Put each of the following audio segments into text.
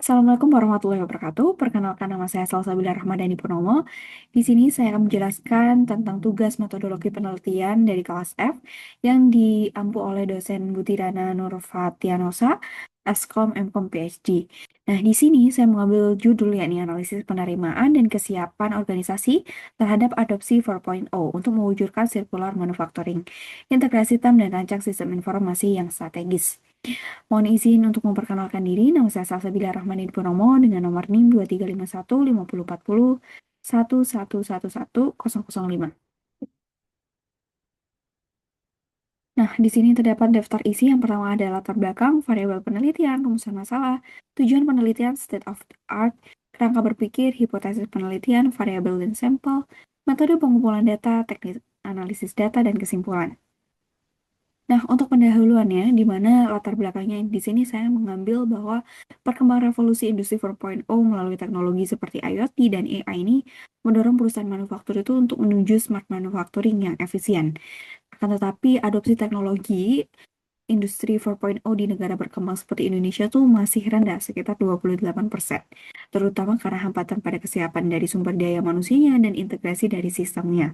Assalamualaikum warahmatullahi wabarakatuh. Perkenalkan, nama saya Salsabila Rahmadani Purnomo. Di sini saya akan menjelaskan tentang tugas metodologi penelitian dari kelas F yang diampu oleh dosen Butirana Nurfatianosa, Askom MKom PhD. Nah, di sini saya mengambil judul yakni analisis penerimaan dan kesiapan organisasi terhadap adopsi 4.0 untuk mewujudkan circular manufacturing, integrasi TAM dan rancang sistem informasi yang strategis. Mohon izin untuk memperkenalkan diri, nama saya Salsabila Rahmani Purnomo dengan nomor NIM 2351 5040 1111 Nah, di sini terdapat daftar isi. Yang pertama ada latar belakang, variabel penelitian, rumusan masalah, tujuan penelitian, state of the art, kerangka berpikir, hipotesis penelitian, variabel dan sampel, metode pengumpulan data, teknik analisis data, dan kesimpulan. Nah, untuk pendahuluannya, di mana latar belakangnya di sini saya mengambil bahwa perkembangan revolusi industri 4.0 melalui teknologi seperti IoT dan AI ini mendorong perusahaan manufaktur itu untuk menuju smart manufacturing yang efisien. Akan tetapi, adopsi teknologi industri 4.0 di negara berkembang seperti Indonesia tuh masih rendah, sekitar 28%, terutama karena hambatan pada kesiapan dari sumber daya manusianya dan integrasi dari sistemnya.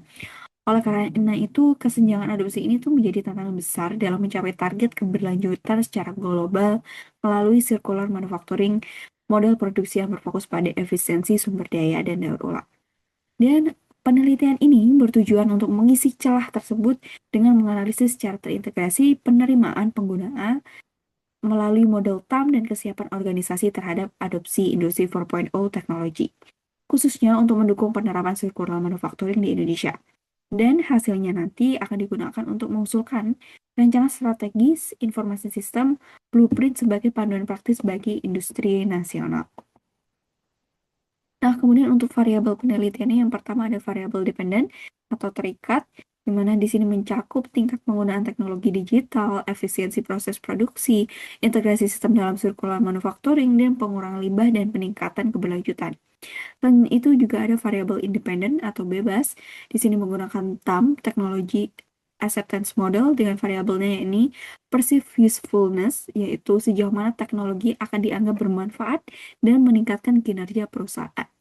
Oleh karena itu, kesenjangan adopsi ini tuh menjadi tantangan besar dalam mencapai target keberlanjutan secara global melalui circular manufacturing, model produksi yang berfokus pada efisiensi sumber daya dan daur ulang. Dan penelitian ini bertujuan untuk mengisi celah tersebut dengan menganalisis secara terintegrasi penerimaan penggunaan melalui model TAM dan kesiapan organisasi terhadap adopsi industri 4.0 teknologi, khususnya untuk mendukung penerapan circular manufacturing di Indonesia. Dan hasilnya nanti akan digunakan untuk mengusulkan rancangan strategis informasi sistem blueprint sebagai panduan praktis bagi industri nasional. Nah, kemudian untuk variabel penelitiannya, yang pertama ada variabel dependen atau terikat, di mana di sini mencakup tingkat penggunaan teknologi digital, efisiensi proses produksi, integrasi sistem dalam circular manufacturing, dan pengurangan limbah dan peningkatan keberlanjutan. Selain itu juga ada variabel independen atau bebas. Di sini menggunakan TAM, Technology Acceptance Model, dengan variabelnya ini perceived usefulness, yaitu sejauh mana teknologi akan dianggap bermanfaat dan meningkatkan kinerja perusahaan.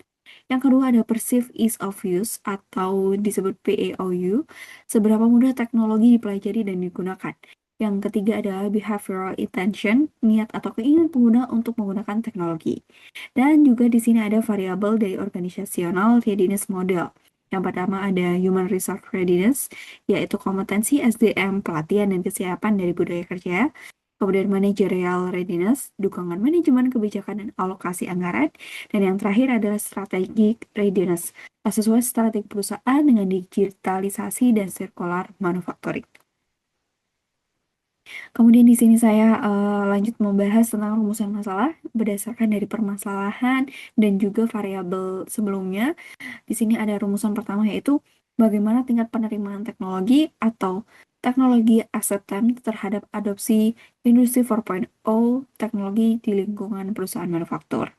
Yang kedua ada perceived ease of use atau disebut PEOU, seberapa mudah teknologi dipelajari dan digunakan. Yang ketiga adalah behavioral intention, niat atau keinginan pengguna untuk menggunakan teknologi. Dan juga di sini ada variabel dari organizational readiness model. Yang pertama ada human resource readiness, yaitu kompetensi SDM, pelatihan, dan kesiapan dari budaya kerja. Kemudian managerial readiness, dukungan manajemen, kebijakan, dan alokasi anggaran. Dan yang terakhir adalah strategic readiness, sesuai strategi perusahaan dengan digitalisasi dan circular manufacturing. Kemudian di sini saya lanjut membahas tentang rumusan masalah berdasarkan dari permasalahan dan juga variabel sebelumnya. Di sini ada rumusan pertama, yaitu bagaimana tingkat penerimaan teknologi atau teknologi acceptance terhadap adopsi industri 4.0 teknologi di lingkungan perusahaan manufaktur.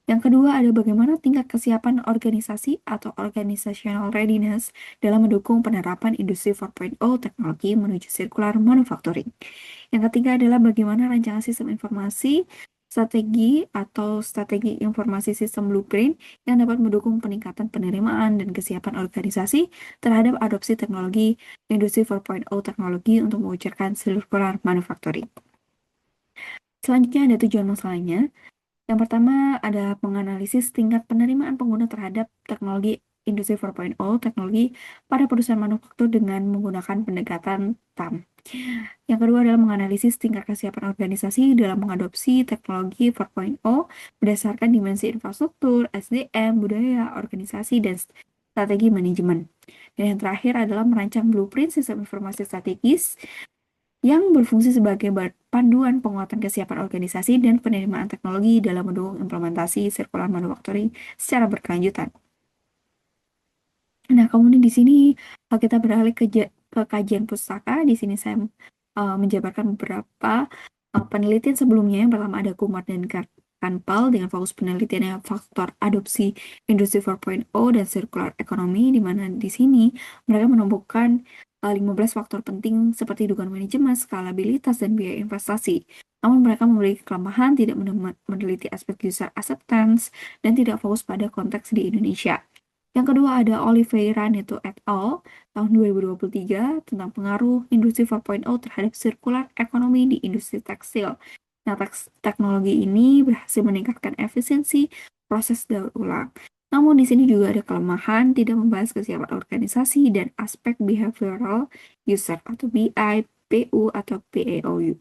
Yang kedua ada bagaimana tingkat kesiapan organisasi atau organizational readiness dalam mendukung penerapan industri 4.0 teknologi menuju circular manufacturing. Yang ketiga adalah bagaimana rancangan sistem informasi strategi atau strategi informasi sistem blueprint yang dapat mendukung peningkatan penerimaan dan kesiapan organisasi terhadap adopsi teknologi industri 4.0 teknologi untuk mewujudkan circular manufacturing. Selanjutnya ada tujuan masalahnya. Yang pertama ada menganalisis tingkat penerimaan pengguna terhadap teknologi industri 4.0 teknologi pada perusahaan manufaktur dengan menggunakan pendekatan TAM. Yang kedua adalah menganalisis tingkat kesiapan organisasi dalam mengadopsi teknologi 4.0 berdasarkan dimensi infrastruktur, SDM, budaya, organisasi, dan strategi manajemen. Dan yang terakhir adalah merancang blueprint sistem informasi strategis yang berfungsi sebagai panduan penguatan kesiapan organisasi dan penerimaan teknologi dalam mendukung implementasi circular manufacturing secara berkelanjutan. Nah, kemudian di sini kita beralih ke kajian pustaka. Di sini saya menjabarkan beberapa penelitian sebelumnya. Yang pertama ada Kumar dan Kanpal dengan fokus penelitiannya faktor adopsi industri 4.0 dan circular economy, di mana di sini mereka menemukan 15 faktor penting seperti dukungan manajemen, skalabilitas, dan biaya investasi. Namun mereka memiliki kelemahan tidak meneliti aspek user acceptance dan tidak fokus pada konteks di Indonesia. Yang kedua ada Oliveira Neto et al. Tahun 2023 tentang pengaruh industri 4.0 terhadap circular economy di industri tekstil. Nah, teknologi ini berhasil meningkatkan efisiensi proses daur ulang. Namun di sini juga ada kelemahan, tidak membahas kesiapan organisasi dan aspek behavioral user atau BI, PU atau PAOU.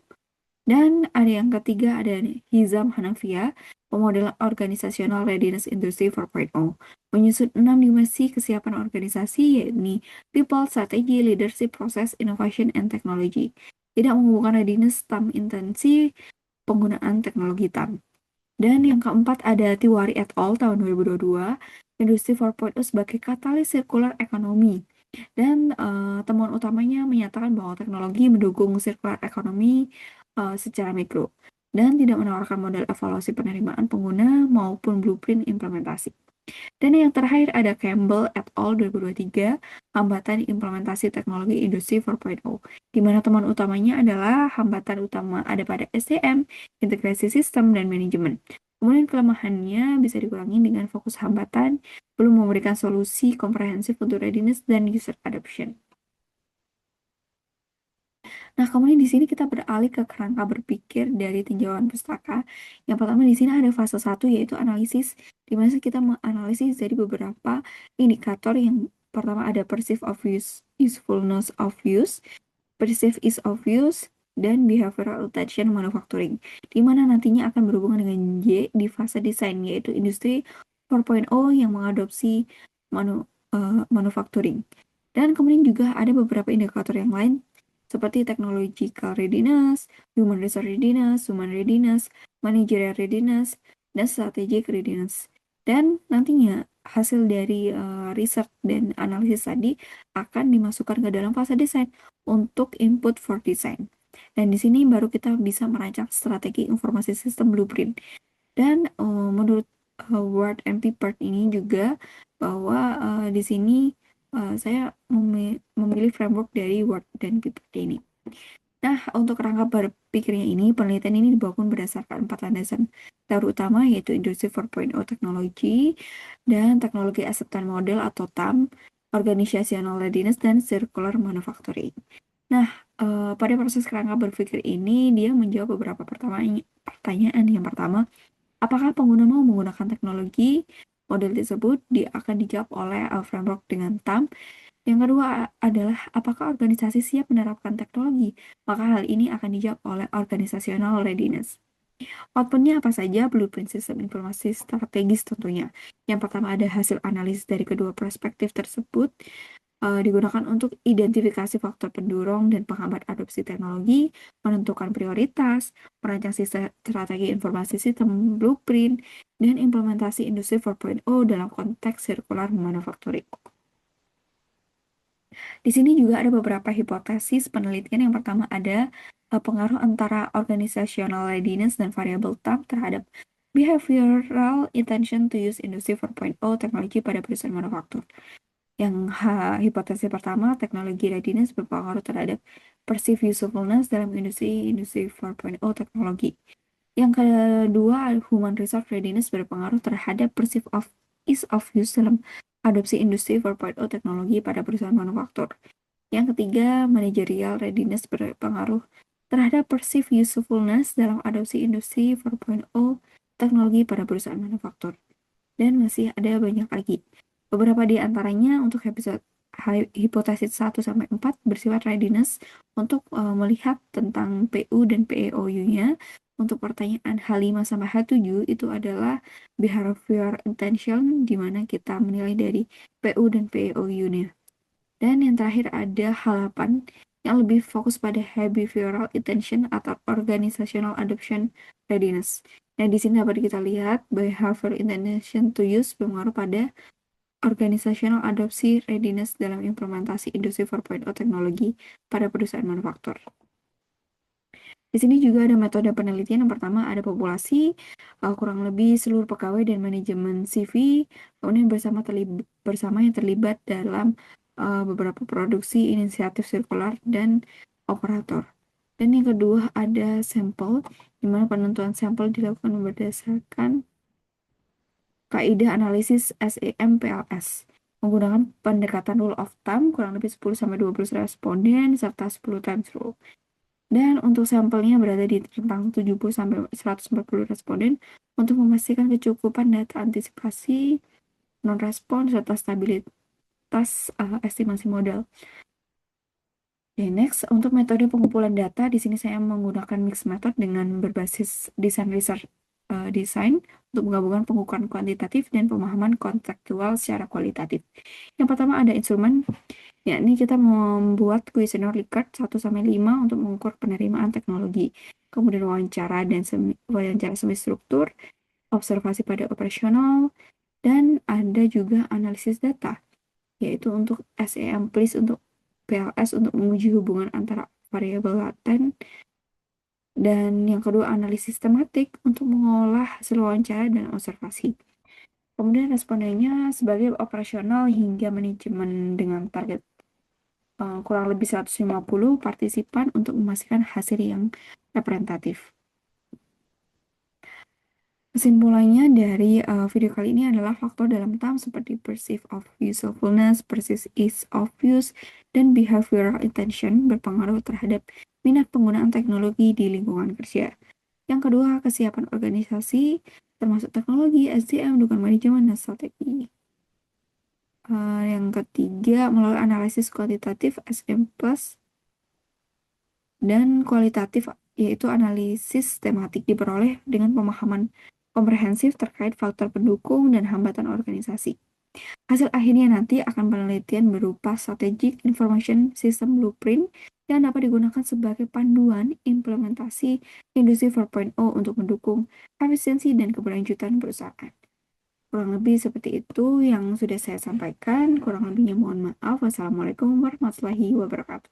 Dan ada yang ketiga, ada Hizam Hanafia, pemodelan organisasional readiness industry 4.0. Menyusut 6 dimensi kesiapan organisasi, yakni people, strategy, leadership, process, innovation, and technology. Tidak menghubungkan readiness tam intensi penggunaan teknologi tam. Dan yang keempat ada Tiwari et al. Tahun 2022, industri 4.0 sebagai katalis sirkular ekonomi. Dan temuan utamanya menyatakan bahwa teknologi mendukung sirkular ekonomi secara mikro dan tidak menawarkan model evaluasi penerimaan pengguna maupun blueprint implementasi. Dan yang terakhir ada Campbell et al. 2023, hambatan implementasi teknologi industri 4.0, di mana temuan utamanya adalah hambatan utama ada pada SDM, integrasi sistem, dan manajemen. Kemudian kelemahannya bisa dikurangi dengan fokus hambatan, belum memberikan solusi komprehensif untuk readiness dan user adoption. Nah, kemudian di sini kita beralih ke kerangka berpikir dari tinjauan pustaka. Yang pertama di sini ada fase 1 yaitu analisis, di mana kita menganalisis dari beberapa indikator. Yang pertama ada perceived of use, usefulness of use, perceived ease of use, dan behavioral attention manufacturing, di mana nantinya akan berhubungan dengan Y di fase desain, yaitu industri 4.0 yang mengadopsi manufacturing. Dan kemudian juga ada beberapa indikator yang lain seperti technological readiness, human resource readiness, human readiness, managerial readiness, dan strategic readiness. Dan nantinya hasil dari riset dan analisis tadi akan dimasukkan ke dalam fase desain untuk input for design. Dan di sini baru kita bisa merancang strategi informasi sistem blueprint. Dan menurut Ward and Pippert ini juga bahwa di sini saya memilih framework dari Ward dan Pippert ini. Nah, untuk rangka berpikirnya ini, penelitian ini dibangun berdasarkan 4 landasan teori utama, yaitu Industri 4.0 teknologi, dan teknologi acceptance model atau TAM, organizational readiness, dan circular manufacturing. Nah, pada proses kerangka berpikir ini, dia menjawab beberapa pertanyaan. Yang pertama, apakah pengguna mau menggunakan teknologi model tersebut? Dia akan dijawab oleh framework dengan TAM. Yang kedua adalah apakah organisasi siap menerapkan teknologi? Maka hal ini akan dijawab oleh organizational readiness. Outputnya apa saja? Blueprint sistem informasi strategis tentunya. Yang pertama ada hasil analisis dari kedua perspektif tersebut, digunakan untuk identifikasi faktor pendorong dan penghambat adopsi teknologi, menentukan prioritas, merancang strategi informasi sistem blueprint, dan implementasi industri 4.0 dalam konteks circular manufacturing. Di sini juga ada beberapa hipotesis penelitian. Yang pertama ada pengaruh antara organizational readiness dan variable time terhadap behavioral intention to use industry 4.0 teknologi pada perusahaan manufaktur. Yang hipotesis pertama, teknologi readiness berpengaruh terhadap perceived usefulness dalam industri 4.0 teknologi. Yang kedua, human resource readiness berpengaruh terhadap perceived of ease of use dalam adopsi industri 4.0 teknologi pada perusahaan manufaktur. Yang ketiga, managerial readiness berpengaruh terhadap perceived usefulness dalam adopsi industri 4.0 teknologi pada perusahaan manufaktur. Dan masih ada banyak lagi. Beberapa di antaranya untuk hipotesis 1-4 bersifat readiness untuk melihat tentang PU dan PEOU-nya. Untuk pertanyaan H5-H7 itu adalah behavior intention, di mana kita menilai dari PU dan PEOU-nya. Dan yang terakhir ada H8 yang lebih fokus pada behavioral intention atau organizational adoption readiness. Nah, di sini dapat kita lihat behavioral intention to use berpengaruh pada organizational adopsi readiness dalam implementasi industri 4.0 teknologi pada perusahaan manufaktur. Di sini juga ada metode penelitian. Yang pertama ada populasi, kurang lebih seluruh pegawai dan manajemen CV, kemudian bersama yang terlibat dalam beberapa produksi inisiatif sirkular dan operator. Dan yang kedua ada sampel, di mana penentuan sampel dilakukan berdasarkan kaidah analisis SEM-PLS menggunakan pendekatan rule of thumb kurang lebih 10-20 responden serta 10 times rule. Dan untuk sampelnya berada di rentang 70-140 responden untuk memastikan kecukupan data antisipasi, non-respon, serta stabilitas estimasi modal. Oke, next, untuk metode pengumpulan data, di sini saya menggunakan mix method dengan berbasis desain research design untuk menggabungkan pengukuran kuantitatif dan pemahaman kontekstual secara kualitatif. Yang pertama ada instrumen, yakni kita membuat kuesioner Likert 1-5 untuk mengukur penerimaan teknologi. Kemudian wawancara semi struktur, observasi pada operasional, dan ada juga analisis data, yaitu untuk SEM please untuk PLS untuk menguji hubungan antara variabel laten, dan yang kedua analisis tematik untuk mengolah hasil wawancara dan observasi. Kemudian respondennya sebagai operasional hingga manajemen dengan target kurang lebih 150 partisipan untuk memastikan hasil yang representatif. Kesimpulannya dari video kali ini adalah faktor dalam term seperti perceived of usefulness, perceived ease of use, dan behavioral intention berpengaruh terhadap minat penggunaan teknologi di lingkungan kerja. Yang kedua, kesiapan organisasi, termasuk teknologi, SDM, dukungan manajemen, dan strategi. Yang ketiga, melalui analisis kuantitatif SM+, dan kualitatif, yaitu analisis tematik diperoleh dengan pemahaman komprehensif terkait faktor pendukung dan hambatan organisasi. Hasil akhirnya nanti akan penelitian berupa Strategic Information System Blueprint yang dapat digunakan sebagai panduan implementasi Industri 4.0 untuk mendukung efisiensi dan keberlanjutan perusahaan. Kurang lebih seperti itu yang sudah saya sampaikan. Kurang lebihnya mohon maaf. Wassalamualaikum warahmatullahi wabarakatuh.